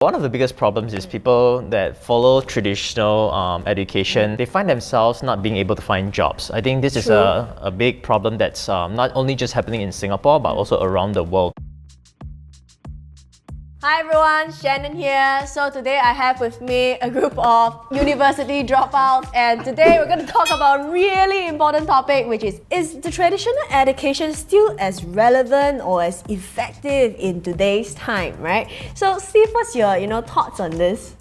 One of the biggest problems is people that follow traditional education, they find themselves not being able to find jobs. I think this is a big problem that's not only just happening in Singapore, but also around the world. Hi everyone, Shannon here. So today I have with me a group of university dropouts, and today we're going to talk about a really important topic, which is the traditional education still as relevant or as effective in today's time, right? So Steve, what's your thoughts on this?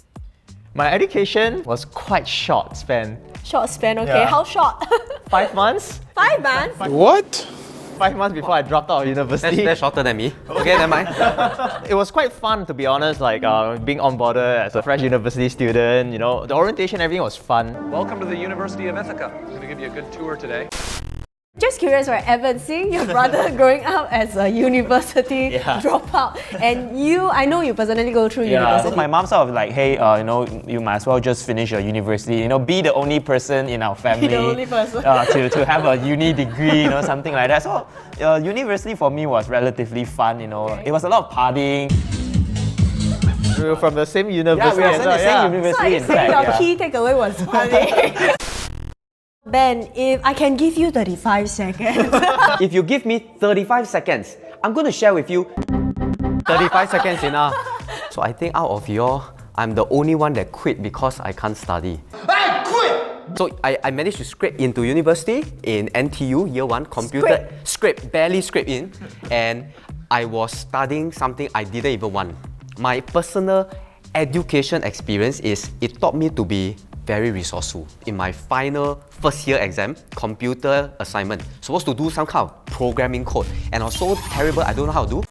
My education was quite short span. Short span, okay. Yeah. How short? 5 months. 5 months? What? 5 months before I dropped out of university. That's shorter than me. Okay, never mind. It was quite fun, to be honest, like being onboarded as a fresh university student, the orientation, everything was fun. Welcome to the University of Ithaca. I'm going to give you a good tour today. Just curious, right, Evan, seeing your brother growing up as a university dropout, and I know you personally go through university. So my mom sort of like, hey, you might as well just finish your university, be the only person in our family. Be the only person. to have a uni degree, something like that. So university for me was relatively fun, It was a lot of partying. We were from the same university. Yeah, we were from the same university, in fact. Your key takeaway was partying. Ben, if I can give you 35 seconds. If you give me 35 seconds, I'm going to share with you 35 seconds enough. So I think out of I'm the only one that quit because I can't study. I quit! So I managed to scrape into university in NTU, year 1, computer, barely scrape in. And I was studying something I didn't even want. My personal education experience is, it taught me to be very resourceful. In my final first year exam, computer assignment, supposed to do some kind of programming code, and I was so terrible, I don't know how to do.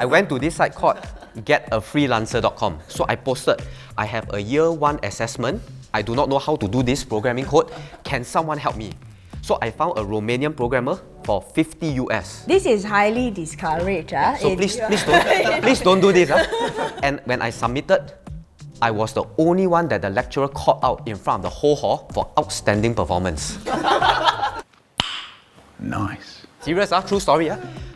I went to this site called getafreelancer.com. So I posted, I have a year 1 assessment, I do not know how to do this programming code, can someone help me? So I found a Romanian programmer for 50 US. This is highly discouraged. So please don't do this. And when I submitted, I was the only one that the lecturer called out in front of the whole hall for outstanding performance. Nice. Serious, true story.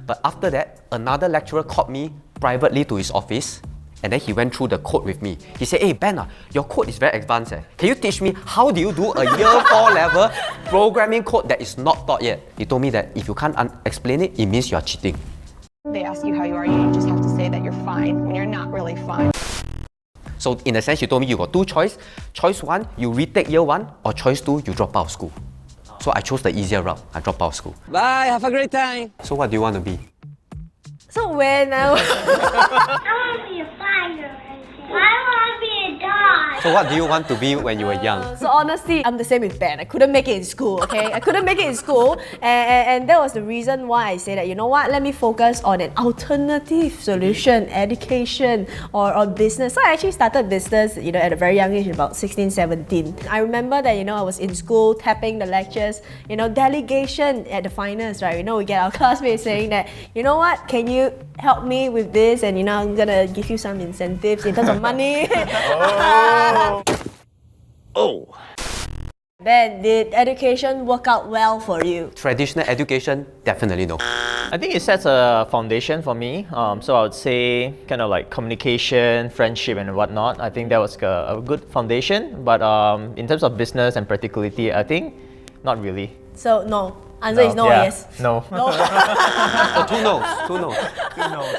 But after that, another lecturer called me privately to his office, and then he went through the code with me. He said, hey Ben, your code is very advanced. Can you teach me how do you do a year 4 level programming code that is not taught yet? He told me that if you can't explain it, it means you are cheating. They ask you how you are, you just have to say that you're fine when you're not really fine. So in a sense, he told me you got 2 choices. Choice 1, you retake year 1, or choice 2, you drop out of school. So I chose the easier route. I dropped out of school. Bye, have a great time. So what do you want to be? So when I want to be a fighter. I want to be a dog. So what do you want to be when you were young? So honestly, I'm the same with Ben. I couldn't make it in school, okay? I couldn't make it in school, and that was the reason why I say that, you know what, let me focus on an alternative solution, education or business. So I actually started business, at a very young age, about 16, 17. I remember that, I was in school, tapping the lectures, delegation at the finals, right? We get our classmates saying that, you know what, can you help me with this? And, I'm gonna give you some incentives in terms of money. Oh. Ben, did education work out well for you? Traditional education, definitely no. I think it sets a foundation for me. So I would say kind of like communication, friendship and whatnot. I think that was a good foundation. But in terms of business and practicality, I think not really. So no. Answer is no or yes? No. So two no's.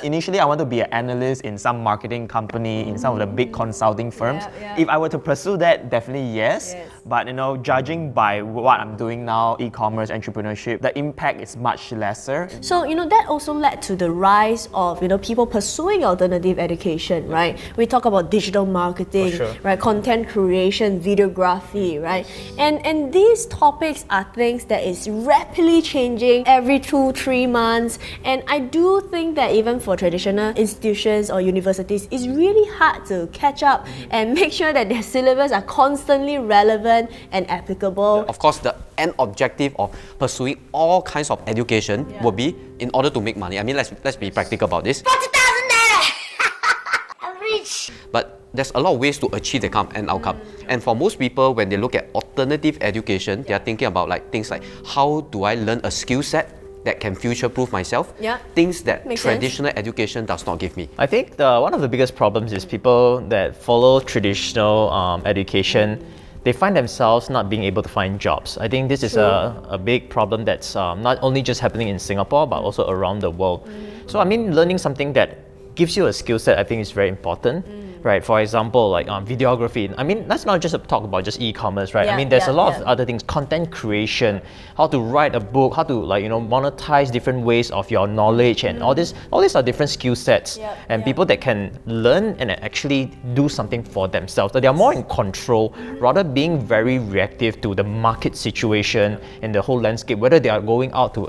Initially, I want to be an analyst in some marketing company, in some of the big consulting firms. Yeah. If I were to pursue that, definitely yes. But judging by what I'm doing now, e-commerce, entrepreneurship, the impact is much lesser. So, that also led to the rise of, people pursuing alternative education, right? We talk about digital marketing, right? Content creation, videography, right? And these topics are things that is rapidly changing every 2-3 months. And I do think that even for traditional institutions or universities, it's really hard to catch up and make sure that their syllabus are constantly relevant and applicable. Of course, the end objective of pursuing all kinds of education will be in order to make money. I mean, let's be practical about this. I'm rich. But there's a lot of ways to achieve the end outcome. And for most people, when they look at alternative education, they are thinking about things like, how do I learn a skill set that can future-proof myself. Yeah. Things that Makes sense. traditional education does not give me. I think one of the biggest problems is people that follow traditional education, they find themselves not being able to find jobs. I think this is a big problem that's not only just happening in Singapore, but also around the world. So I mean, learning something that gives you a skill set, I think is very important. Right, for example, like videography. I mean, let's not just talk about just e-commerce, right? I mean, there's a lot of other things, content creation, how to write a book, how to monetize different ways of your knowledge, and all these are different skill sets. And people that can learn and actually do something for themselves. So they are more in control, rather being very reactive to the market situation and the whole landscape. Whether they are going out to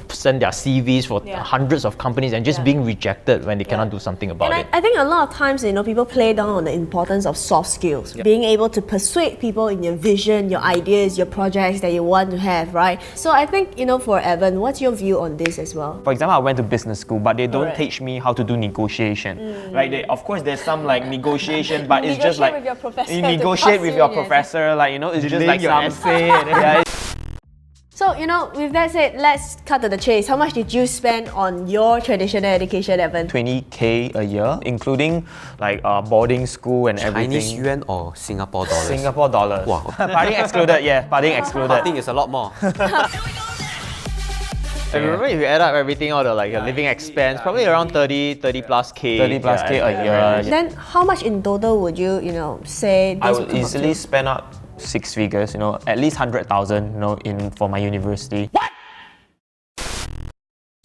send their CVs for hundreds of companies and just being rejected when they cannot do something about it. I think a lot of times, people play down on the importance of soft skills. Being able to persuade people in your vision, your ideas, your projects that you want to have, right? So I think, for Evan, what's your view on this as well? For example, I went to business school, but they don't teach me how to do negotiation. Right? Of course, there's some negotiation, but it's just like with your professor you to negotiate pass with you your in, professor. It's just like your some essay yeah. So, with that said, let's cut to the chase. How much did you spend on your traditional education, Evan? 20K a year, including boarding school and everything. Chinese yuan or Singapore dollars? Singapore dollars. Wow. Partying excluded, partying excluded. I think it's a lot more. I remember if you add up everything, all the your living expense, probably around 30 plus K. 30 plus K a year. Then how much in total would you, say this I would would come up easily to? spend up 6 figures, at least 100,000, for my university. What?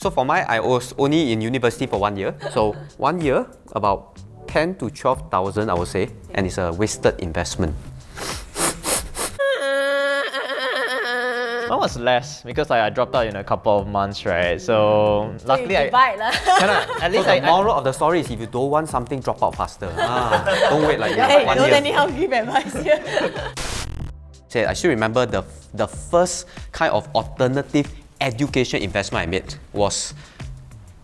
So for mine, I was only in university for 1 year. So 1 year, about 10 to 12,000, I would say, and it's a wasted investment. Mine was less because I dropped out in a couple of months, right? So luckily you divide lah. at least So the moral of the story is if you don't want something, drop out faster. Don't wait like Hey, 1 don't year. anyhow give advice here. I still remember the first kind of alternative education investment I made was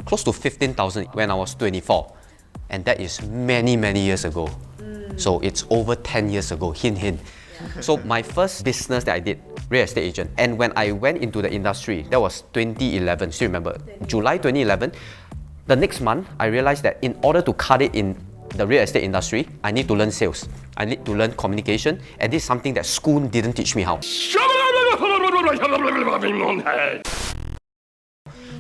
close to 15,000 when I was 24. And that is many, many years ago. So it's over 10 years ago, hint, hint. So my first business that I did, real estate agent. And when I went into the industry, that was 2011, still remember, July 2011. The next month, I realized that in order to cut it in the real estate industry, I need to learn sales. I need to learn communication. And this is something that school didn't teach me how.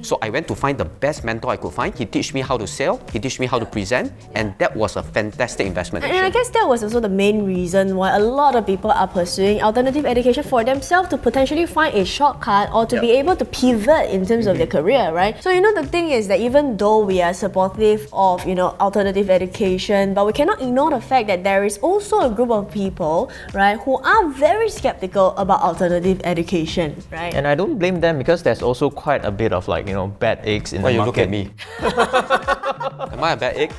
So I went to find the best mentor I could find. He taught me how to sell, he taught me how to present, and that was a fantastic investment. And I guess that was also the main reason why a lot of people are pursuing alternative education for themselves to potentially find a shortcut or to be able to pivot in terms of their career, right? So the thing is that even though we are supportive of alternative education, but we cannot ignore the fact that there is also a group of people, right, who are very skeptical about alternative education, right? And I don't blame them because there's also quite a bit of bad eggs in Why the you market. look at me? Am I a bad egg?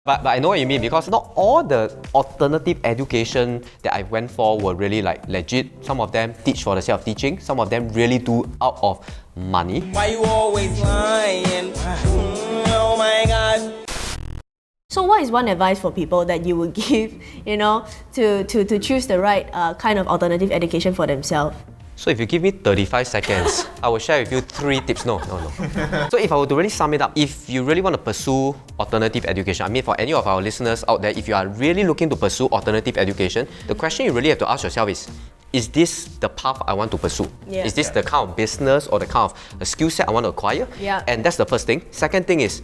But I know what you mean because not all the alternative education that I went for were really legit. Some of them teach for the sake of teaching. Some of them really do out of money. Why you always lying? Oh my God. So what is one advice for people that you would give, to choose the right kind of alternative education for themselves? So if you give me 35 seconds, I will share with you 3 tips. No. So if I were to really sum it up, if you really want to pursue alternative education, I mean for any of our listeners out there, if you are really looking to pursue alternative education, the question you really have to ask yourself is this the path I want to pursue? Yeah. Is this the kind of business or the kind of skill set I want to acquire? Yeah. And that's the first thing. Second thing is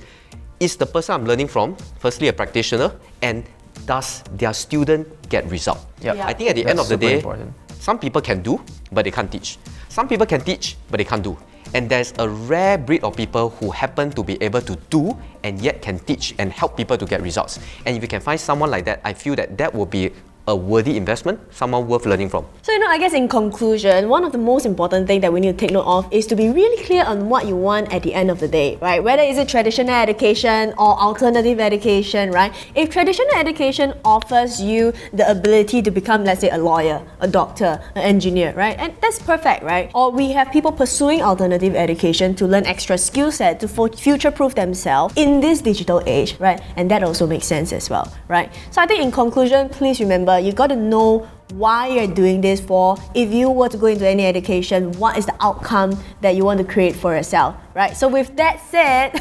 the person I'm learning from, firstly a practitioner, and does their student get result? Yep. Yeah. I think at the end of That's the day, super important. some people can do, but they can't teach. Some people can teach, but they can't do. And there's a rare breed of people who happen to be able to do and yet can teach and help people to get results. And if you can find someone like that, I feel that will be a worthy investment, someone worth learning from. So, I guess in conclusion, one of the most important things that we need to take note of is to be really clear on what you want at the end of the day, right? Whether it's a traditional education or alternative education, right? If traditional education offers you the ability to become, let's say, a lawyer, a doctor, an engineer, right? And that's perfect, right? Or we have people pursuing alternative education to learn extra skill set to future-proof themselves in this digital age, right? And that also makes sense as well, right? So I think in conclusion, please remember, you got to know why you're doing this for. If you were to go into any education, what is the outcome that you want to create for yourself, right? So with that said,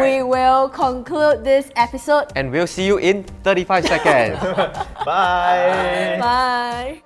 we will conclude this episode. And we'll see you in 35 seconds. Bye. Bye.